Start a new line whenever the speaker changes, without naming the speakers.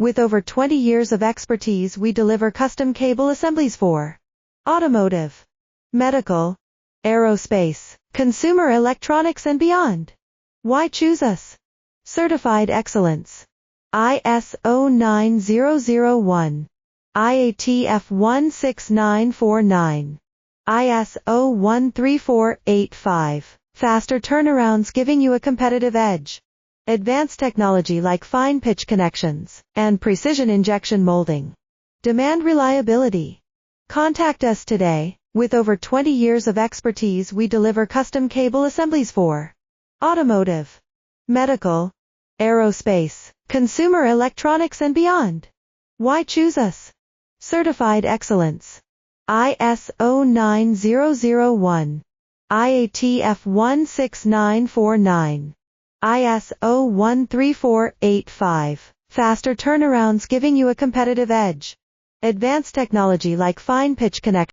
With over 20 years of expertise, we deliver custom cable assemblies for automotive, medical, aerospace, consumer electronics and beyond. Why choose us? Certified excellence. ISO 9001, IATF 16949, ISO 13485. Faster turnarounds giving you a competitive edge. Advanced technology like fine pitch connections and precision injection molding. Demand reliability. Contact us today. With over 20 years of expertise, we deliver custom cable assemblies for automotive, medical, aerospace, consumer electronics and beyond. Why choose us? Certified excellence. ISO 9001, IATF 16949, ISO 13485. Faster turnarounds giving you a competitive edge. Advanced technology like fine pitch connections.